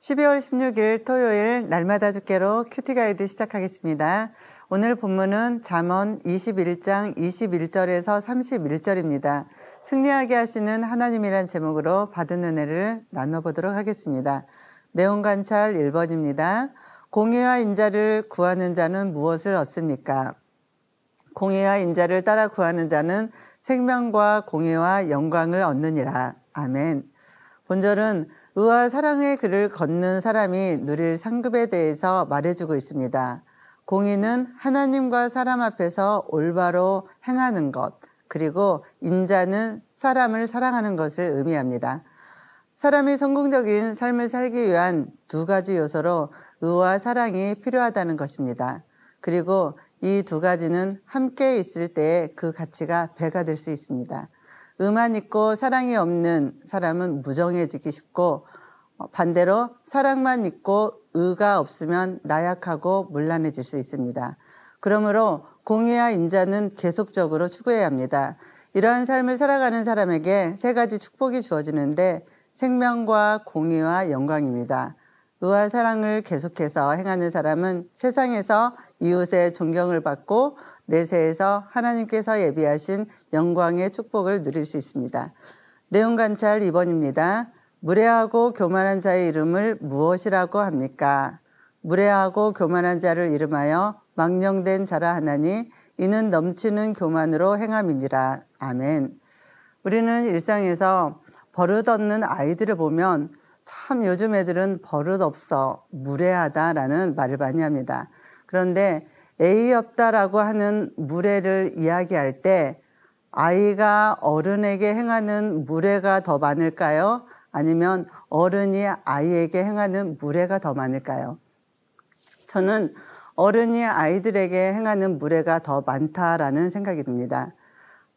12월 16일 토요일 날마다 주께로 큐티 가이드 시작하겠습니다. 오늘 본문은 잠언 21장 21절에서 31절입니다. 승리하게 하시는 하나님이란 제목으로 받은 은혜를 나눠보도록 하겠습니다. 내용 관찰 1번입니다. 공의와 인자를 구하는 자는 무엇을 얻습니까? 공의와 인자를 따라 구하는 자는 생명과 공의와 영광을 얻느니라. 아멘. 본절은 의와 사랑의 길을 걷는 사람이 누릴 상급에 대해서 말해주고 있습니다. 공의는 하나님과 사람 앞에서 올바로 행하는 것, 그리고 인자는 사람을 사랑하는 것을 의미합니다. 사람이 성공적인 삶을 살기 위한 두 가지 요소로 의와 사랑이 필요하다는 것입니다. 그리고 이 두 가지는 함께 있을 때 그 가치가 배가 될 수 있습니다. 의만 있고 사랑이 없는 사람은 무정해지기 쉽고, 반대로 사랑만 있고 의가 없으면 나약하고 문란해질 수 있습니다. 그러므로 공의와 인자는 계속적으로 추구해야 합니다. 이러한 삶을 살아가는 사람에게 세 가지 축복이 주어지는데 생명과 공의와 영광입니다. 의와 사랑을 계속해서 행하는 사람은 세상에서 이웃의 존경을 받고 내세에서 하나님께서 예비하신 영광의 축복을 누릴 수 있습니다. 내용 관찰 2번입니다. 무례하고 교만한 자의 이름을 무엇이라고 합니까? 무례하고 교만한 자를 이름하여 망령된 자라 하나니 이는 넘치는 교만으로 행함이니라. 아멘. 우리는 일상에서 버릇 없는 아이들을 보면 참 요즘 애들은 버릇 없어, 무례하다라는 말을 많이 합니다. 그런데 예의 없다라고 하는 무례를 이야기할 때 아이가 어른에게 행하는 무례가 더 많을까요? 아니면 어른이 아이에게 행하는 무례가 더 많을까요? 저는 어른이 아이들에게 행하는 무례가 더 많다라는 생각이 듭니다.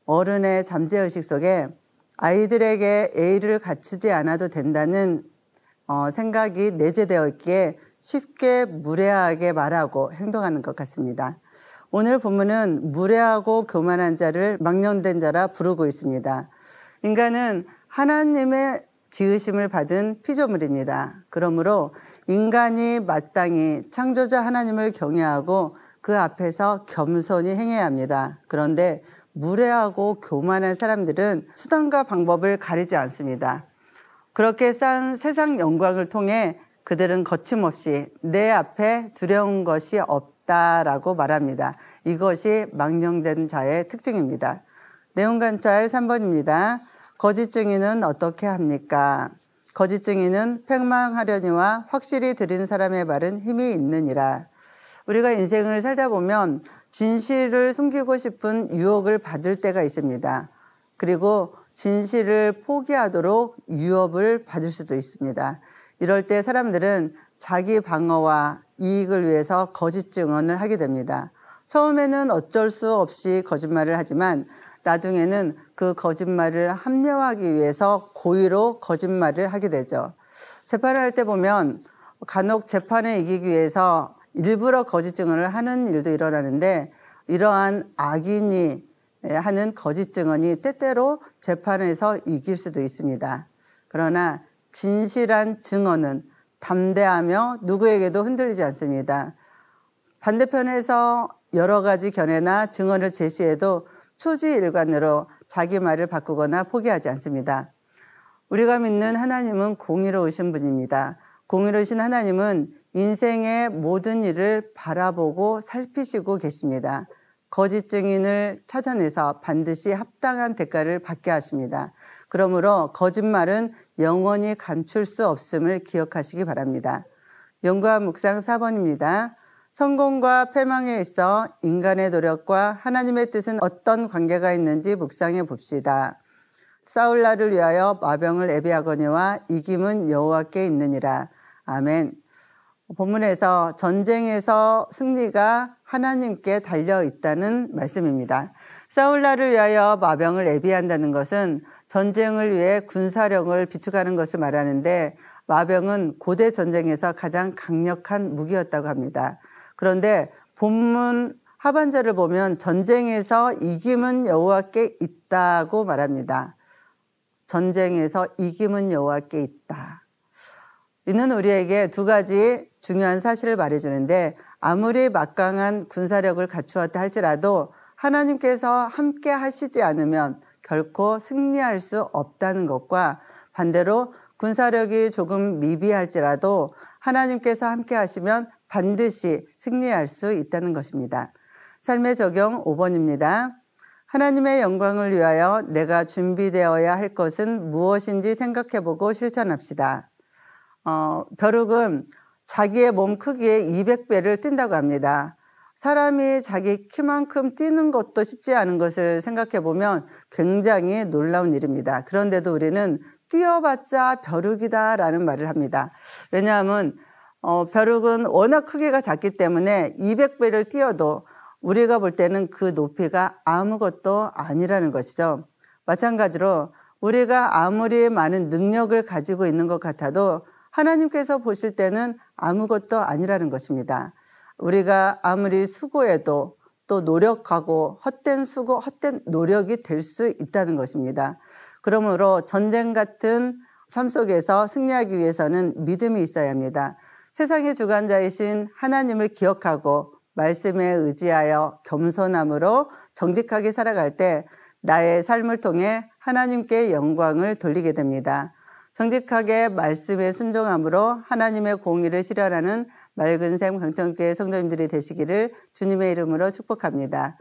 어른의 잠재의식 속에 아이들에게 예의를 갖추지 않아도 된다는 생각이 내재되어 있기에 쉽게 무례하게 말하고 행동하는 것 같습니다. 오늘 본문은 무례하고 교만한 자를 망령된 자라 부르고 있습니다. 인간은 하나님의 지으심을 받은 피조물입니다. 그러므로 인간이 마땅히 창조자 하나님을 경외하고 그 앞에서 겸손히 행해야 합니다. 그런데 무례하고 교만한 사람들은 수단과 방법을 가리지 않습니다. 그렇게 쌓은 세상 영광을 통해 그들은 거침없이 내 앞에 두려운 것이 없다라고 말합니다. 이것이 망령된 자의 특징입니다. 내용 관찰 3번입니다. 거짓 증인은 어떻게 합니까? 거짓 증인은 팽망하려니와 확실히 들은 사람의 말은 힘이 있느니라. 우리가 인생을 살다 보면 진실을 숨기고 싶은 유혹을 받을 때가 있습니다. 그리고 진실을 포기하도록 유혹을 받을 수도 있습니다. 이럴 때 사람들은 자기 방어와 이익을 위해서 거짓 증언을 하게 됩니다. 처음에는 어쩔 수 없이 거짓말을 하지만 나중에는 그 거짓말을 합리화하기 위해서 고의로 거짓말을 하게 되죠. 재판을 할 때 보면 간혹 재판을 이기기 위해서 일부러 거짓 증언을 하는 일도 일어나는데 이러한 악인이 하는 거짓 증언이 때때로 재판에서 이길 수도 있습니다. 그러나 진실한 증언은 담대하며 누구에게도 흔들리지 않습니다. 반대편에서 여러 가지 견해나 증언을 제시해도 초지일관으로 자기 말을 바꾸거나 포기하지 않습니다. 우리가 믿는 하나님은 공의로우신 분입니다. 공의로우신 하나님은 인생의 모든 일을 바라보고 살피시고 계십니다. 거짓 증인을 찾아내서 반드시 합당한 대가를 받게 하십니다. 그러므로 거짓말은 영원히 감출 수 없음을 기억하시기 바랍니다. 연구와 묵상 4번입니다. 성공과 패망에 있어 인간의 노력과 하나님의 뜻은 어떤 관계가 있는지 묵상해 봅시다. 싸울 날을 위하여 마병을 예비하거니와 이김은 여호와께 있느니라. 아멘. 본문에서 전쟁에서 승리가 하나님께 달려 있다는 말씀입니다. 싸울 날을 위하여 마병을 예비한다는 것은 전쟁을 위해 군사력을 비축하는 것을 말하는데 마병은 고대 전쟁에서 가장 강력한 무기였다고 합니다. 그런데 본문 하반절을 보면 전쟁에서 이김은 여호와께 있다고 말합니다. 전쟁에서 이김은 여호와께 있다. 이는 우리에게 두 가지 중요한 사실을 말해주는데, 아무리 막강한 군사력을 갖추었다 할지라도 하나님께서 함께 하시지 않으면 결코 승리할 수 없다는 것과, 반대로 군사력이 조금 미비할지라도 하나님께서 함께 하시면 반드시 승리할 수 있다는 것입니다. 삶의 적용 5번입니다. 하나님의 영광을 위하여 내가 준비되어야 할 것은 무엇인지 생각해보고 실천합시다. 벼룩은 자기의 몸 크기의 200배를 뛴다고 합니다. 사람이 자기 키만큼 뛰는 것도 쉽지 않은 것을 생각해보면 굉장히 놀라운 일입니다. 그런데도 우리는 뛰어봤자 벼룩이다 라는 말을 합니다. 왜냐하면 벼룩은 워낙 크기가 작기 때문에 200배를 뛰어도 우리가 볼 때는 그 높이가 아무것도 아니라는 것이죠. 마찬가지로 우리가 아무리 많은 능력을 가지고 있는 것 같아도 하나님께서 보실 때는 아무것도 아니라는 것입니다. 우리가 아무리 수고해도 또 노력하고 헛된 수고, 헛된 노력이 될 수 있다는 것입니다. 그러므로 전쟁 같은 삶 속에서 승리하기 위해서는 믿음이 있어야 합니다. 세상의 주관자이신 하나님을 기억하고 말씀에 의지하여 겸손함으로 정직하게 살아갈 때 나의 삶을 통해 하나님께 영광을 돌리게 됩니다. 정직하게 말씀에 순종함으로 하나님의 공의를 실현하는 맑은샘 강천교회 성도님들이 되시기를 주님의 이름으로 축복합니다.